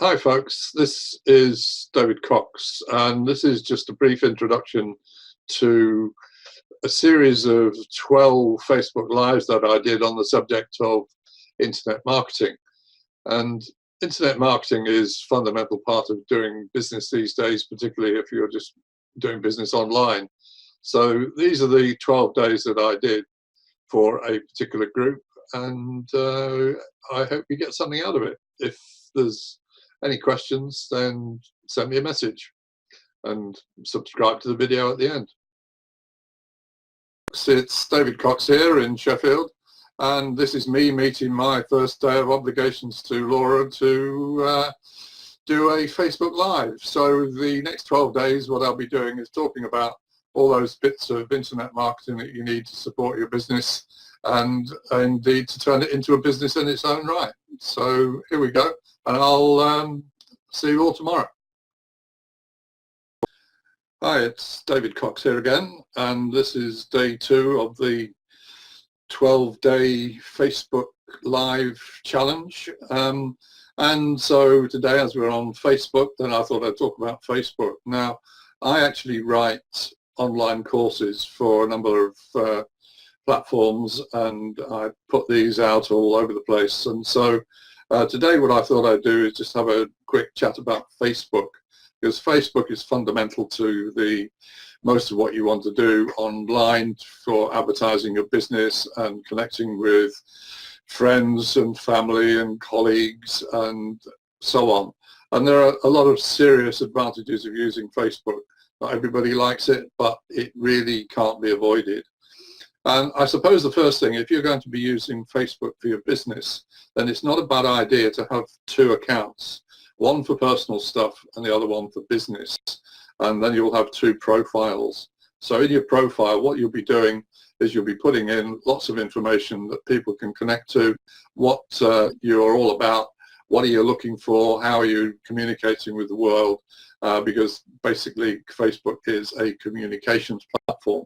Hi folks, this is David Cox, and this is just a brief introduction to a series of 12 Facebook Lives that I did on the subject of internet marketing. And internet marketing is a fundamental part of doing business these days, particularly if you're just doing business online. So these are the 12 days that I did for a particular group, and I hope you get something out of it. If there's any questions, then send me a message and subscribe to the video at the end. It's David Cox here in Sheffield, and this is me meeting my first day of obligations to Laura to do a Facebook Live. So the next 12 days, what I'll be doing is talking about all those bits of internet marketing that you need to support your business and indeed to turn it into a business in its own right. So here we go, and I'll see you all tomorrow. Hi, it's David Cox here again, and this is day 2 of the 12-day Facebook Live challenge. And so today, as we're on Facebook, then I thought I'd talk about Facebook. Now, I actually write online courses for a number of platforms, and I put these out all over the place. And so today what I thought I'd do is just have a quick chat about Facebook, because Facebook is fundamental to most of what you want to do online for advertising your business and connecting with friends and family and colleagues and so on. And there are a lot of serious advantages of using Facebook. Not everybody likes it, but it really can't be avoided. And I suppose the first thing, if you're going to be using Facebook for your business, then it's not a bad idea to have 2 accounts, one for personal stuff and the other one for business. And then you'll have 2 profiles. So in your profile, what you'll be doing is you'll be putting in lots of information that people can connect to, what you're all about, what are you looking for, how are you communicating with the world, because basically Facebook is a communications platform.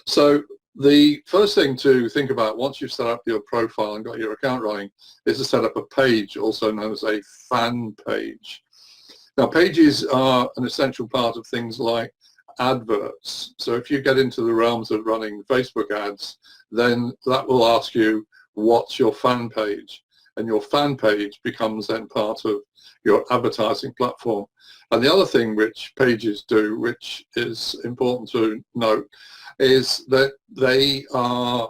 So the first thing to think about once you've set up your profile and got your account running is to set up a page, also known as a fan page. Now, pages are an essential part of things like adverts. So if you get into the realms of running Facebook ads, then that will ask you, what's your fan page? And your fan page becomes then part of your advertising platform. And the other thing which pages do, which is important to note, is that they are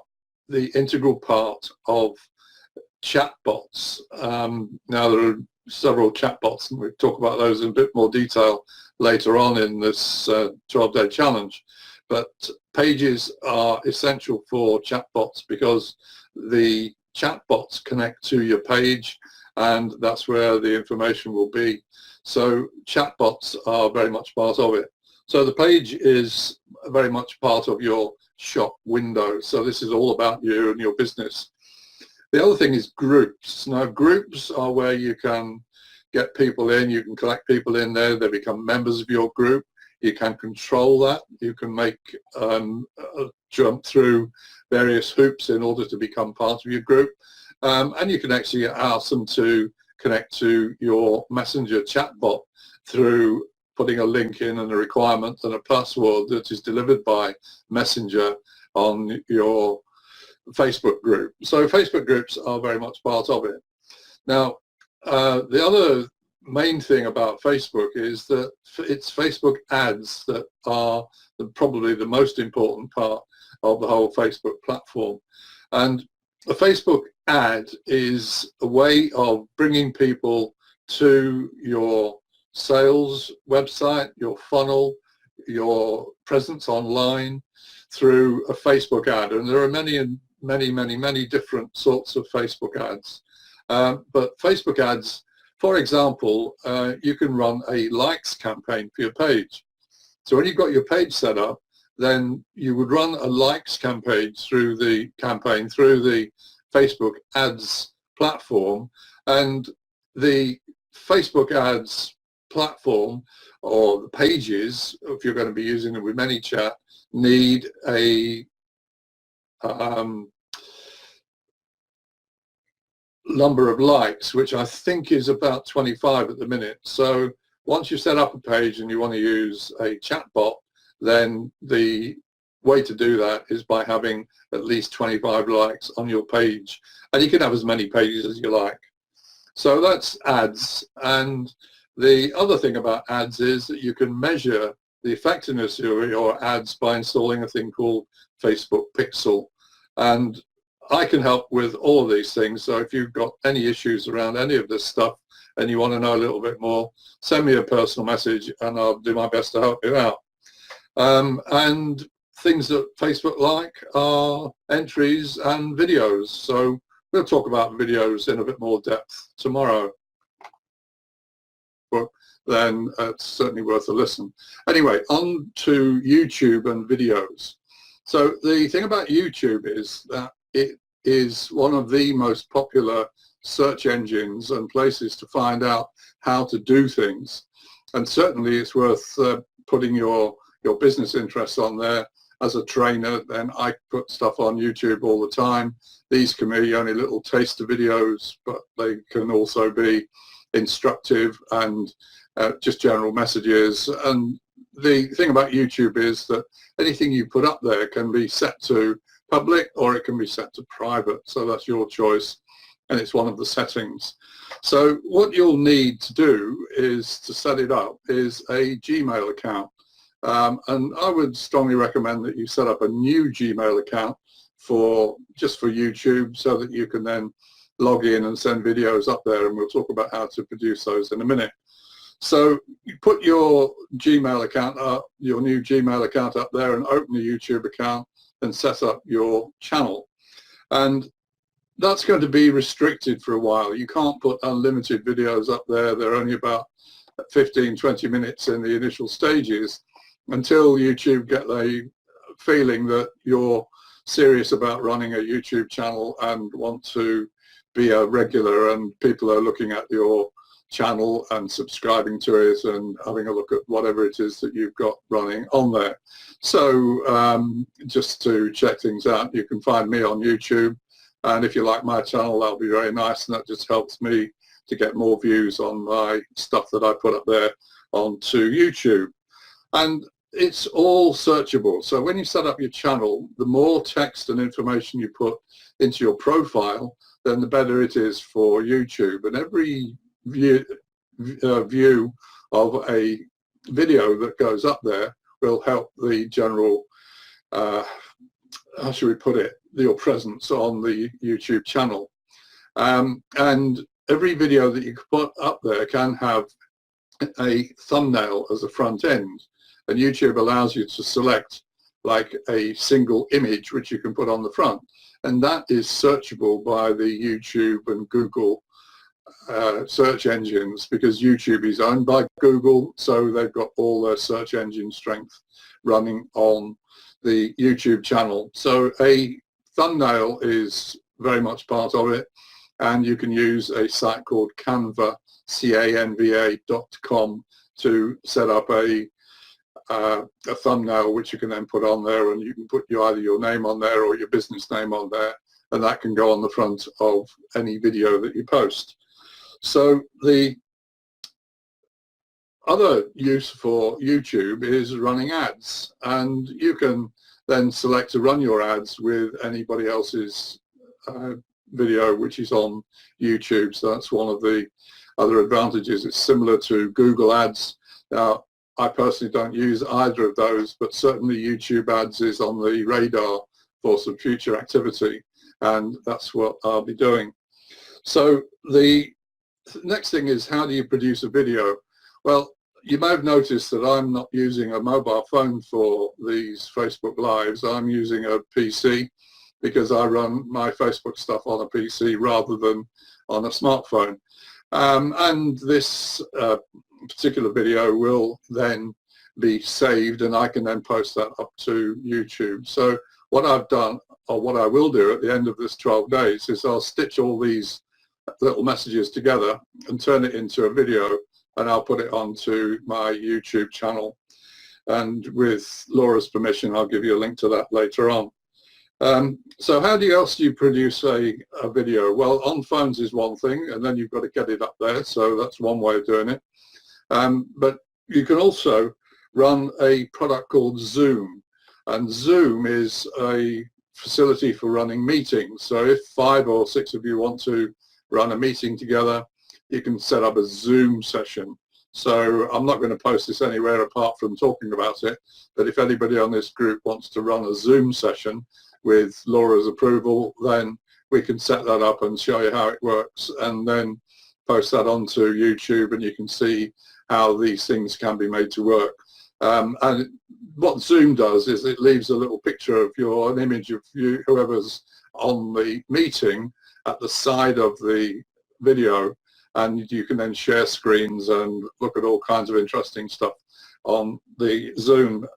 the integral part of chatbots. Now there are several chatbots, and we'll talk about those in a bit more detail later on in this 12-day challenge. But pages are essential for chatbots because the chatbots connect to your page, and that's where the information will be. So chatbots are very much part of it. So the page is very much part of your shop window. So this is all about you and your business. The other thing is groups. Now, groups are where you can get people in, you can collect people in there, they become members of your group. You can control that. You can make jump through various hoops in order to become part of your group. And you can actually ask them to connect to your messenger chatbot through putting a link in and a requirement and a password that is delivered by Messenger on your Facebook group. So Facebook groups are very much part of it. Now, the other main thing about Facebook is that it's Facebook ads that are probably the most important part of the whole Facebook platform. And a Facebook ad is a way of bringing people to your sales website, your funnel, your presence online through a Facebook ad. And there are many different sorts of Facebook ads. But Facebook ads, for example, you can run a likes campaign for your page. So when you've got your page set up, then you would run a likes campaign through the Facebook ads platform, and the Facebook ads platform, or the pages, if you're going to be using them with ManyChat, need a number of likes, which I think is about 25 at the minute. So once you set up a page and you want to use a chatbot, then the way to do that is by having at least 25 likes on your page, and you can have as many pages as you like. So that's ads. And the other thing about ads is that you can measure the effectiveness of your ads by installing a thing called Facebook Pixel. And I can help with all of these things. So if you've got any issues around any of this stuff and you want to know a little bit more, send me a personal message and I'll do my best to help you out. And things that Facebook like are entries and videos. So we'll talk about videos in a bit more depth tomorrow. But then it's certainly worth a listen. Anyway, on to YouTube and videos. So the thing about YouTube is that it is one of the most popular search engines and places to find out how to do things. And certainly it's worth putting your business interests on there. As a trainer, then I put stuff on YouTube all the time. These can be only little taster videos, but they can also be instructive and just general messages. And the thing about YouTube is that anything you put up there can be set to public or it can be set to private. So that's your choice, and it's one of the settings. So what you'll need to do is to set it up is a Gmail account. And I would strongly recommend that you set up a new Gmail account just for YouTube, so that you can then log in and send videos up there, and we'll talk about how to produce those in a minute. So you put your Gmail account up, your new Gmail account up there, and open a YouTube account and set up your channel. And that's going to be restricted for a while. You can't put unlimited videos up there. They're only about 15-20 minutes in the initial stages, until YouTube get a feeling that you're serious about running a YouTube channel and want to be a regular, and people are looking at your channel and subscribing to it and having a look at whatever it is that you've got running on there. So just to check things out, you can find me on YouTube, and if you like my channel, that'll be very nice, and that just helps me to get more views on my stuff that I put up there onto YouTube. And it's all searchable. So when you set up your channel, the more text and information you put into your profile, then the better it is for YouTube. And every view of a video that goes up there will help the general, how should we put it, your presence on the YouTube channel. And every video that you put up there can have a thumbnail as a front end. And YouTube allows you to select like a single image which you can put on the front, and that is searchable by the YouTube and Google search engines, because YouTube is owned by Google, so they've got all their search engine strength running on the YouTube channel. So a thumbnail is very much part of it, and you can use a site called Canva, canva.com, to set up a thumbnail which you can then put on there, and you can put either your name on there or your business name on there, and that can go on the front of any video that you post. So the other use for YouTube is running ads, and you can then select to run your ads with anybody else's video which is on YouTube. So that's one of the other advantages. It's similar to Google Ads. Now, I personally don't use either of those, but certainly YouTube Ads is on the radar for some future activity, and that's what I'll be doing. So the next thing is, how do you produce a video? Well, you may have noticed that I'm not using a mobile phone for these Facebook Lives. I'm using a PC because I run my Facebook stuff on a PC rather than on a smartphone. And this particular video will then be saved, and I can then post that up to YouTube. So what I've done, or what I will do at the end of this 12 days, is I'll stitch all these little messages together and turn it into a video, and I'll put it onto my YouTube channel. And with Laura's permission, I'll give you a link to that later on. So how else do you produce a video? Well, on phones is one thing, and then you've got to get it up there, so that's one way of doing it. But you can also run a product called Zoom, and Zoom is a facility for running meetings. So if 5 or 6 of you want to run a meeting together, you can set up a Zoom session. So I'm not going to post this anywhere apart from talking about it, but if anybody on this group wants to run a Zoom session with Laura's approval, then we can set that up and show you how it works, and then post that onto YouTube, and you can see how these things can be made to work. And what Zoom does is it leaves a little picture of an image of you, whoever's on the meeting, at the side of the video, and you can then share screens and look at all kinds of interesting stuff on the Zoom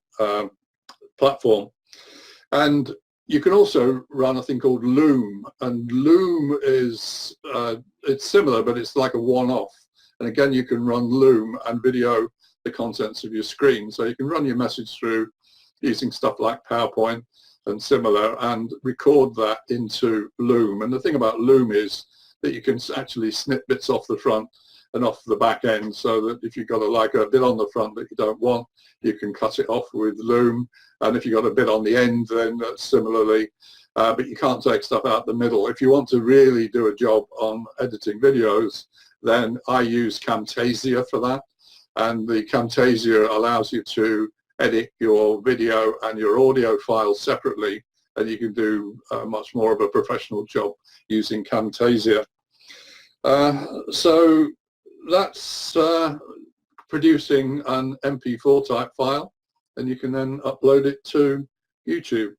platform. And you can also run a thing called Loom, and Loom is it's similar, but it's like a one-off. And again, you can run Loom and video the contents of your screen. So you can run your message through using stuff like PowerPoint and similar, and record that into Loom. And the thing about Loom is that you can actually snip bits off the front and off the back end, so that if you've got a bit on the front that you don't want, you can cut it off with Loom. And if you've got a bit on the end, then similarly, but you can't take stuff out the middle. If you want to really do a job on editing videos, then I use Camtasia for that. And the Camtasia allows you to edit your video and your audio files separately, and you can do much more of a professional job using Camtasia. So that's producing an MP4 type file, and you can then upload it to YouTube.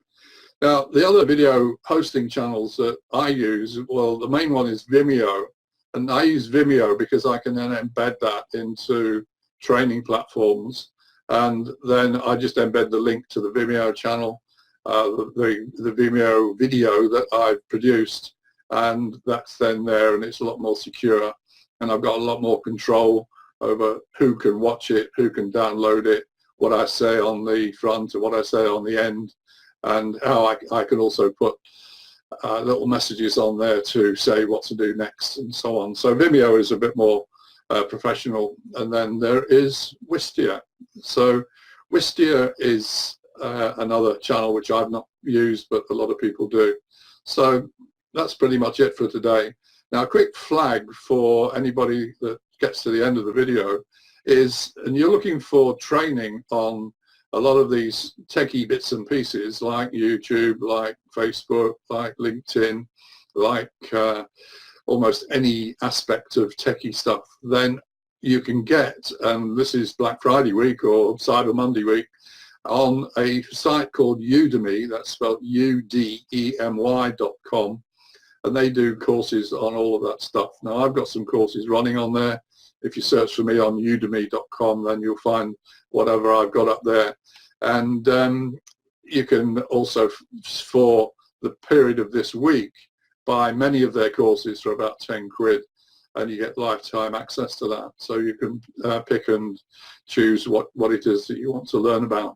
Now, the other video hosting channels that I use, well, the main one is Vimeo, and I use Vimeo because I can then embed that into training platforms, and then I just embed the link to the Vimeo channel, the Vimeo video that I've produced, and that's then there, and it's a lot more secure, and I've got a lot more control over who can watch it, who can download it, what I say on the front and what I say on the end, and how I can also put little messages on there to say what to do next and so on. So Vimeo is a bit more professional. And then there is Wistia. So Wistia is another channel which I've not used, but a lot of people do. So that's pretty much it for today. Now, a quick flag for anybody that gets to the end of the video is, and you're looking for training on a lot of these techie bits and pieces like YouTube, like Facebook, like LinkedIn, like almost any aspect of techie stuff, then you can get, and this is Black Friday week or Cyber Monday week, on a site called Udemy, that's spelled udemy.com, and they do courses on all of that stuff. Now, I've got some courses running on there. If you search for me on udemy.com, then you'll find whatever I've got up there. And you can also, for the period of this week, buy many of their courses for about 10 quid, and you get lifetime access to that. So you can pick and choose what it is that you want to learn about.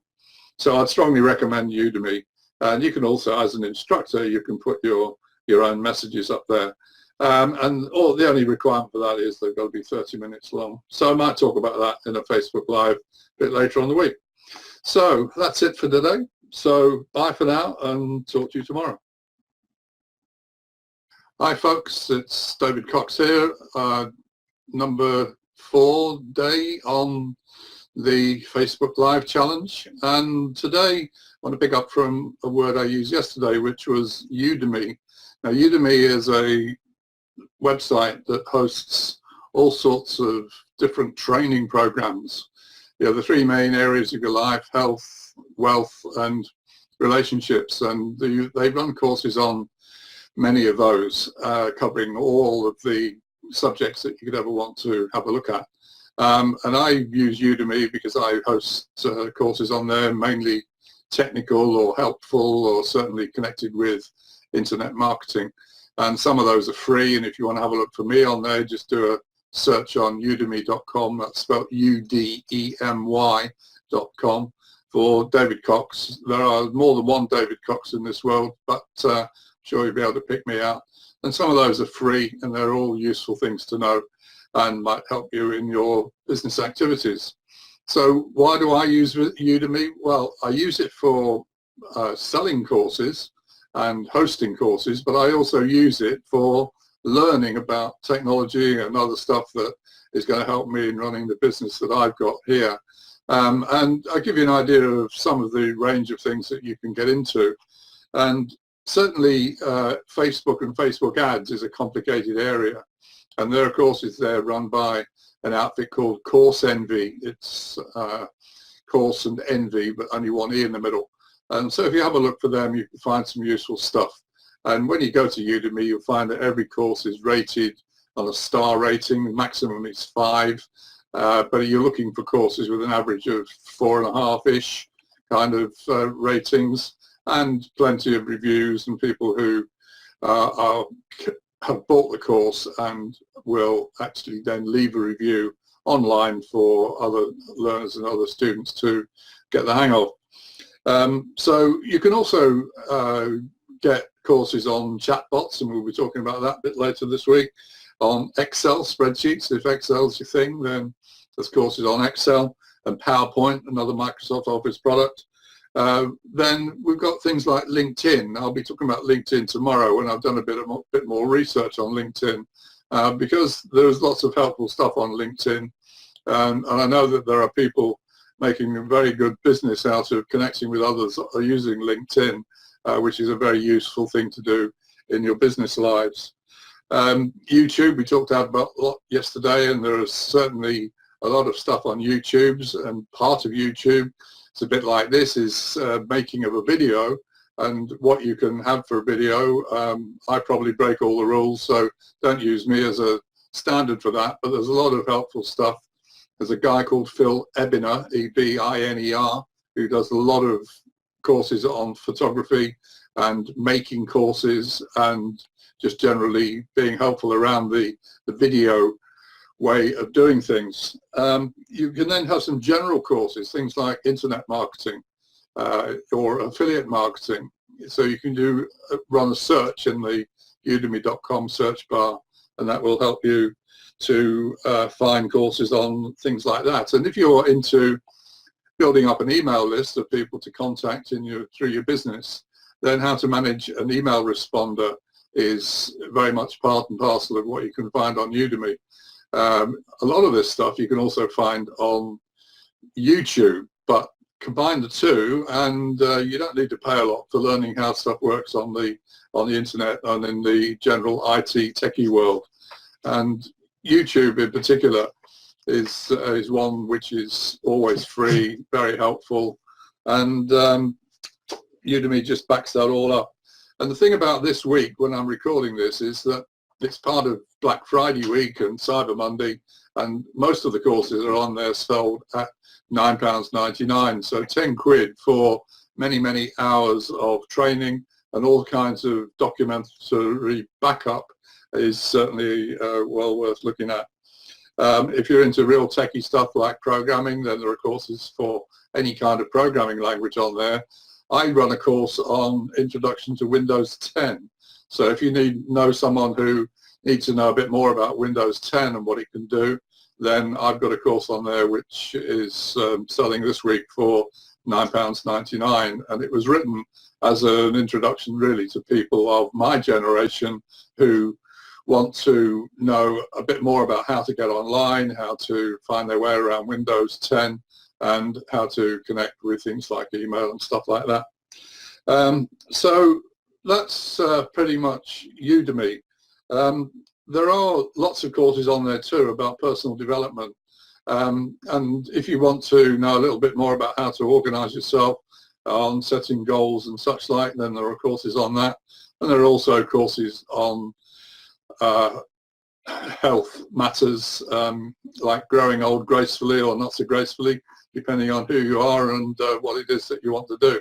So I'd strongly recommend Udemy. And you can also, as an instructor, you can put your own messages up there. And the only requirement for that is they've got to be 30 minutes long. So I might talk about that in a Facebook Live a bit later on the week. So that's it for today. So bye for now, and talk to you tomorrow. Hi folks, it's David Cox here, number 4 day on the Facebook Live challenge. And today I want to pick up from a word I used yesterday, which was Udemy. Now, Udemy is a website that hosts all sorts of different training programs. You know, the 3 main areas of your life: health, wealth, and relationships. And they run courses on many of those, covering all of the subjects that you could ever want to have a look at. And I use Udemy because I host courses on there, mainly technical or helpful, or certainly connected with internet marketing. And some of those are free, and if you want to have a look for me on there, just do a search on udemy.com, that's spelled udemy.com, for David Cox. There are more than one David Cox in this world, but I'm sure you'll be able to pick me out. And some of those are free, and they're all useful things to know and might help you in your business activities. So why do I use Udemy? Well, I use it for selling courses and hosting courses, but I also use it for learning about technology and other stuff that is going to help me in running the business that I've got here. And I'll give you an idea of some of the range of things that you can get into. And certainly Facebook and Facebook ads is a complicated area. And there are courses there run by an outfit called Course Envy. It's Course and Envy, but only one E in the middle. And so if you have a look for them, you can find some useful stuff. And when you go to Udemy, you'll find that every course is rated on a star rating. The maximum is 5. But you're looking for courses with an average of 4.5-ish kind of ratings, and plenty of reviews and people who have bought the course and will actually then leave a review online for other learners and other students to get the hang of. So you can also get courses on chatbots, and we'll be talking about that a bit later this week, on Excel spreadsheets. If Excel's your thing, then there's courses on Excel and PowerPoint, another Microsoft Office product. Then we've got things like LinkedIn. I'll be talking about LinkedIn tomorrow when I've done a bit more research on LinkedIn, because there's lots of helpful stuff on LinkedIn. And I know that there are people making a very good business out of connecting with others that are using LinkedIn, which is a very useful thing to do in your business lives. YouTube, we talked about a lot yesterday, and there is certainly a lot of stuff on YouTube's, and part of YouTube, it's a bit like this, is making of a video and what you can have for a video. I probably break all the rules, so don't use me as a standard for that, but there's a lot of helpful stuff. There's a guy called Phil Ebiner, E-B-I-N-E-R, who does a lot of courses on photography and making courses and just generally being helpful around the video way of doing things. You can then have some general courses, things like internet marketing or affiliate marketing. So you can run a search in the udemy.com search bar, and that will help you to find courses on things like that. And if you're into building up an email list of people to contact through your business, then how to manage an email responder is very much part and parcel of what you can find on Udemy. A lot of this stuff you can also find on YouTube, but combine the two and you don't need to pay a lot for learning how stuff works on the internet and in the general IT techie world. And YouTube in particular is one which is always free, very helpful, and Udemy just backs that all up. And the thing about this week, when I'm recording this, is that it's part of Black Friday week and Cyber Monday, and most of the courses are on there sold at £9.99, so 10 quid for many, many hours of training and all kinds of documentary backup is certainly well worth looking at. If you're into real techie stuff like programming, then there are courses for any kind of programming language on there. I run a course on Introduction to Windows 10. So if you know someone who needs to know a bit more about Windows 10 and what it can do, then I've got a course on there which is selling this week for £9.99, and it was written as an introduction really to people of my generation who want to know a bit more about how to get online, how to find their way around Windows 10, and how to connect with things like email and stuff like that. So that's pretty much Udemy. There are lots of courses on there too about personal development. And if you want to know a little bit more about how to organize yourself on setting goals and such like, then there are courses on that. And there are also courses on health matters, like growing old gracefully or not so gracefully, depending on who you are and what it is that you want to do.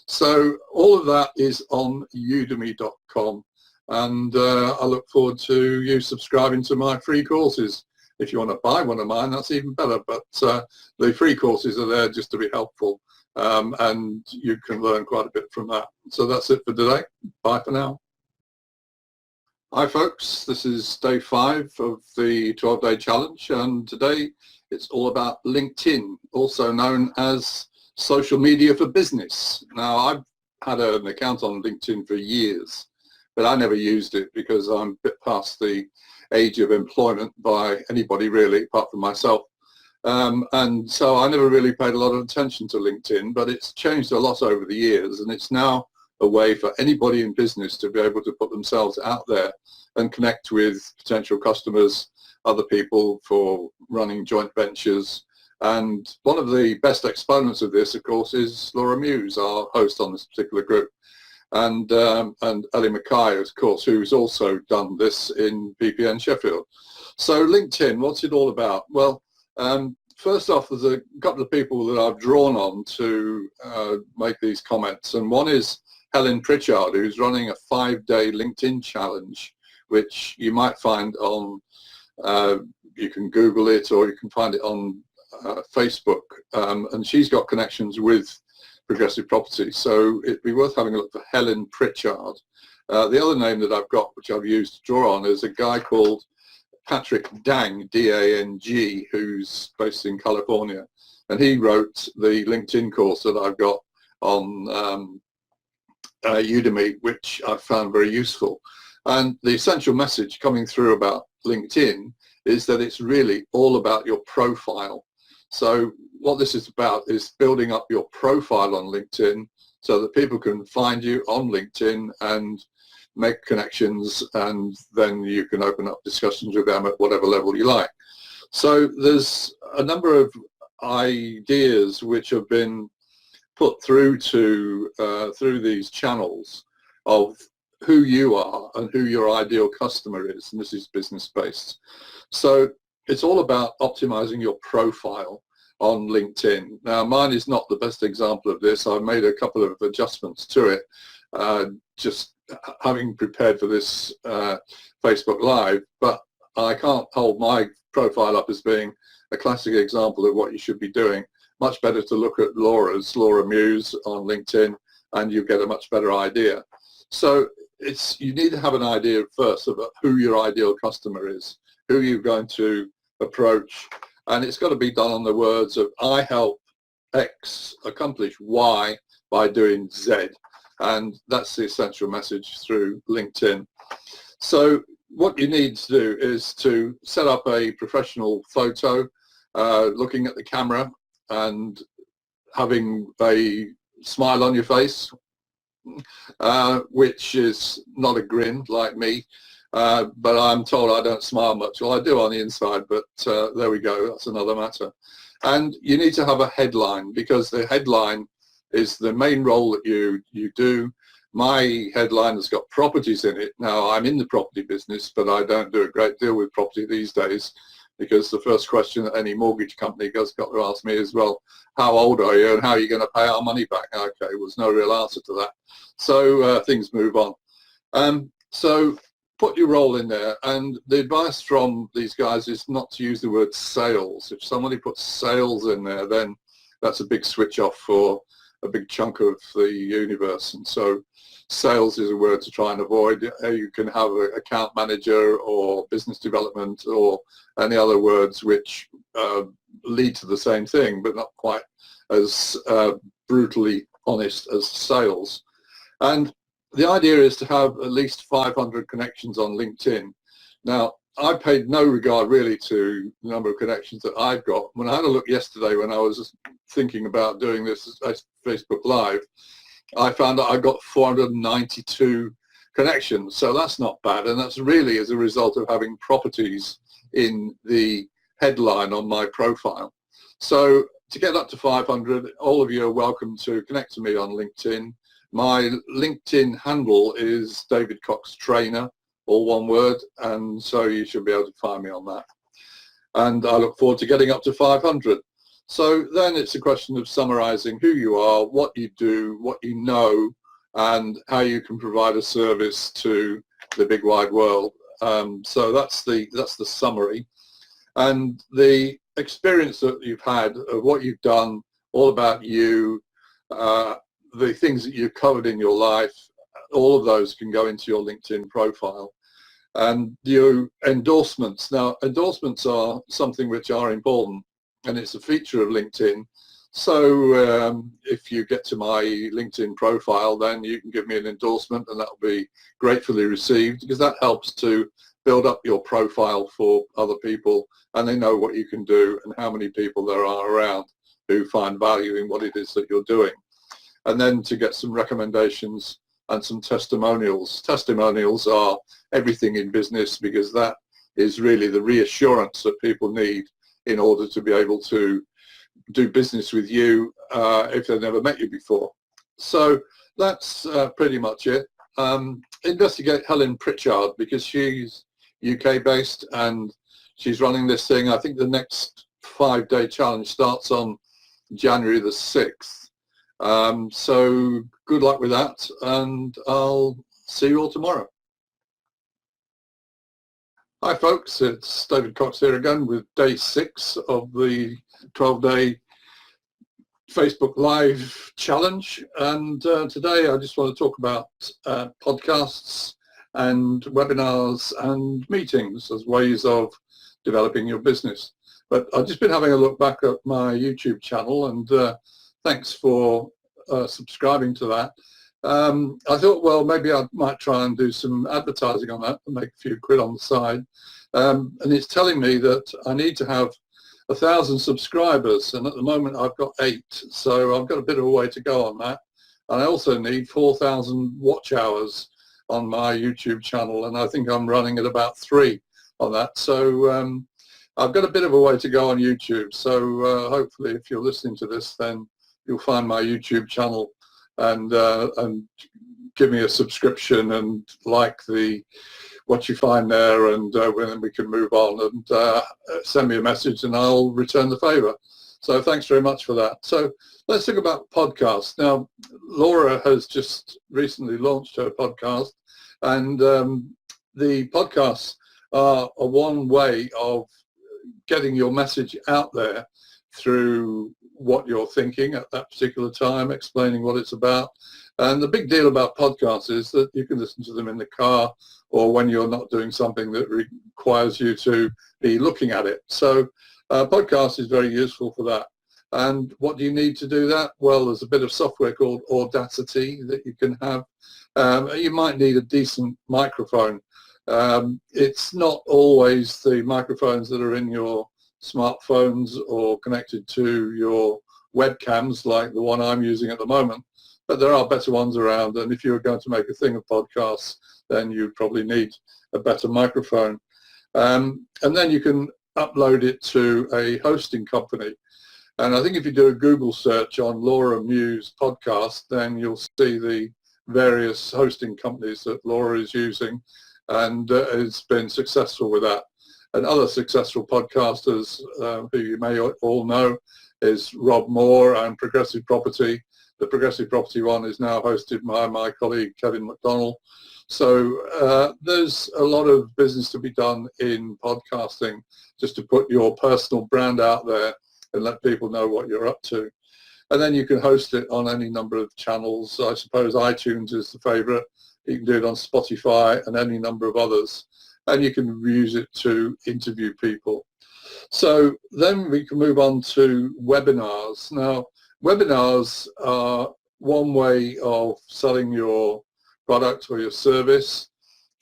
So all of that is on udemy.com, and I look forward to you subscribing to my free courses If you want to buy one of mine, that's even better. But the free courses are there just to be helpful, and you can learn quite a bit from that. So that's it for today. Bye for now. Hi folks, this is day 5 of the 12-day challenge, and today it's all about LinkedIn, also known as social media for business. Now, I've had an account on LinkedIn for years, but I never used it because I'm a bit past the age of employment by anybody really, apart from myself. And so I never really paid a lot of attention to LinkedIn, but it's changed a lot over the years, and it's now a way for anybody in business to be able to put themselves out there and connect with potential customers, other people for running joint ventures. And one of the best exponents of this, of course, is Laura Muse, our host on this particular group, and Ellie Mackay, of course, who's also done this in VPN Sheffield. So LinkedIn, what's it all about? Well, first off, there's a couple of people that I've drawn on to make these comments, and one is Helen Pritchard, who's running a 5-day LinkedIn challenge, which you might find on, you can Google it or you can find it on Facebook, and she's got connections with Progressive Property, so it'd be worth having a look for Helen Pritchard. The other name that I've got, which I've used to draw on, is a guy called Patrick Dang, D-A-N-G, who's based in California, and he wrote the LinkedIn course that I've got on Udemy, which I found very useful. And the essential message coming through about LinkedIn is that it's really all about your profile. So what this is about is building up your profile on LinkedIn so that people can find you on LinkedIn and make connections, and then you can open up discussions with them at whatever level you like. So there's a number of ideas which have been put through to through these channels of who you are and who your ideal customer is, and this is business based. So it's all about optimizing your profile on LinkedIn. Now, mine is not the best example of this. I've made a couple of adjustments to it, just having prepared for this Facebook Live, but I can't hold my profile up as being a classic example of what you should be doing. Much better to look at Laura Muse on LinkedIn, and you get a much better idea. So you need to have an idea first about who your ideal customer is, who you're going to approach, and it's got to be done on the words of I help X accomplish Y by doing Z, and that's the essential message through LinkedIn. So what you need to do is to set up a professional photo, looking at the camera and having a smile on your face, which is not a grin like me, but I'm told I don't smile much. Well, I do on the inside, but there we go, that's another matter. And you need to have a headline, because the headline is the main role that you do. My headline has got properties in it. Now, I'm in the property business, but I don't do a great deal with property these days, because the first question that any mortgage company has got to ask me is, well, how old are you and how are you going to pay our money back? Okay, well, there's no real answer to that. So things move on. So put your role in there, and the advice from these guys is not to use the word sales. If somebody puts sales in there, then that's a big switch off for a big chunk of the universe. And so sales is a word to try and avoid. You can have an account manager or business development or any other words which lead to the same thing, but not quite as brutally honest as sales. And the idea is to have at least 500 connections on LinkedIn. Now, I paid no regard really to the number of connections that I've got. When I had a look yesterday when I was thinking about doing this as Facebook Live, I found that I got 492 connections. So that's not bad, and that's really as a result of having properties in the headline on my profile. So to get up to 500, all of you are welcome to connect to me on LinkedIn. My LinkedIn handle is David Cox Trainer, all one word, and so you should be able to find me on that. And I look forward to getting up to 500. So then it's a question of summarizing who you are, what you do, what you know, and how you can provide a service to the big wide world. So that's the summary. And the experience that you've had of what you've done, all about you, the things that you've covered in your life, all of those can go into your LinkedIn profile. And your endorsements. Now, endorsements are something which are important, and it's a feature of LinkedIn. So if you get to my LinkedIn profile, then you can give me an endorsement, and that will be gratefully received, because that helps to build up your profile for other people, and they know what you can do and how many people there are around who find value in what it is that you're doing. And then to get some recommendations and some testimonials. Testimonials are everything in business, because that is really the reassurance that people need in order to be able to do business with you if they've never met you before. So that's pretty much it. Investigate Helen Pritchard, because she's UK based and she's running this thing. I think the next 5-day challenge starts on January the 6th. So good luck with that, and I'll see you all tomorrow. Hi folks, it's David Cox here again with day 6 of the 12-day Facebook Live challenge, and today I just want to talk about podcasts and webinars and meetings as ways of developing your business. But I've just been having a look back at my YouTube channel, and thanks for subscribing to that. I thought, well, maybe I might try and do some advertising on that and make a few quid on the side. And it's telling me that I need to have 1,000 subscribers, and at the moment I've got 8, so I've got a bit of a way to go on that. And I also need 4,000 watch hours on my YouTube channel, and I think I'm running at about 3 on that. So I've got a bit of a way to go on YouTube. So hopefully, if you're listening to this, then you'll find my YouTube channel and give me a subscription and like what you find there, and then we can move on, and send me a message and I'll return the favor. So thanks very much for that. So let's talk about podcasts. Now, Laura has just recently launched her podcast, and the podcasts are one way of getting your message out there through what you're thinking at that particular time, explaining what it's about. And the big deal about podcasts is that you can listen to them in the car or when you're not doing something that requires you to be looking at it. So podcast is very useful for that. And what do you need to do that? Well, there's a bit of software called Audacity that you can have. You might need a decent microphone. It's not always the microphones that are in your smartphones or connected to your webcams like the one I'm using at the moment, but there are better ones around, and if you're going to make a thing of podcasts, then you probably need a better microphone. And then you can upload it to a hosting company. And I think if you do a Google search on Laura Muse podcast, then you'll see the various hosting companies that Laura is using, and has been successful with that. And other successful podcasters who you may all know is Rob Moore and Progressive Property. The Progressive Property one is now hosted by my colleague Kevin McDonnell. So there's a lot of business to be done in podcasting, just to put your personal brand out there and let people know what you're up to. And then you can host it on any number of channels. I suppose iTunes is the favorite. You can do it on Spotify and any number of others. And you can use it to interview people. So then we can move on to webinars. Now, webinars are one way of selling your product or your service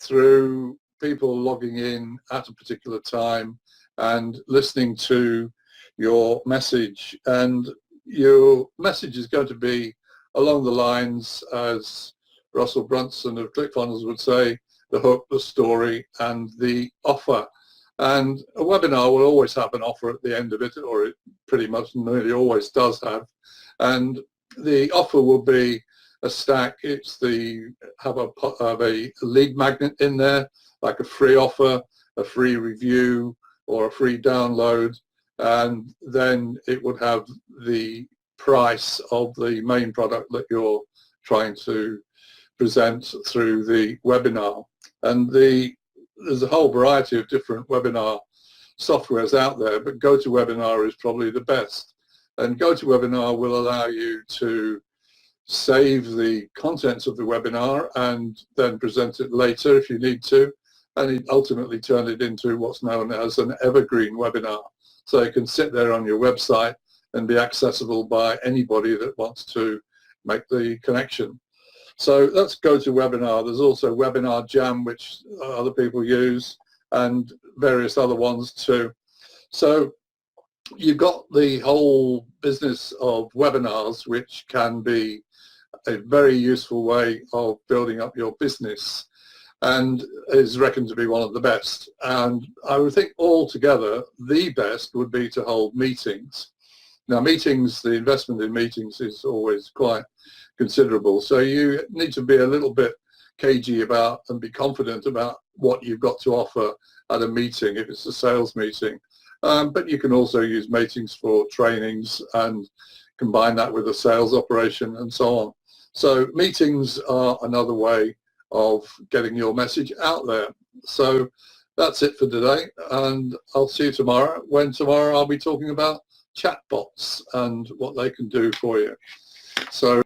through people logging in at a particular time and listening to your message. And your message is going to be along the lines, as Russell Brunson of ClickFunnels would say, the hook, the story, and the offer. And a webinar will always have an offer at the end of it, or it pretty much nearly always does have. And the offer will be a stack. It's have a lead magnet in there, like a free offer, a free review, or a free download. And then it would have the price of the main product that you're trying to present through the webinar. And there's a whole variety of different webinar softwares out there, but GoToWebinar is probably the best. And GoToWebinar will allow you to save the contents of the webinar and then present it later if you need to, and ultimately turn it into what's known as an evergreen webinar. So it can sit there on your website and be accessible by anybody that wants to make the connection. So that's GoToWebinar. There's also Webinar Jam, which other people use, and various other ones too. So you've got the whole business of webinars, which can be a very useful way of building up your business and is reckoned to be one of the best. And I would think altogether the best would be to hold meetings. Now meetings, the investment in meetings is always quite considerable, so you need to be a little bit cagey about and be confident about what you've got to offer at a meeting if it's a sales meeting. But you can also use meetings for trainings and combine that with a sales operation and so on. So meetings are another way of getting your message out there. So that's it for today, and I'll see you tomorrow, when tomorrow I'll be talking about chatbots and what they can do for you. So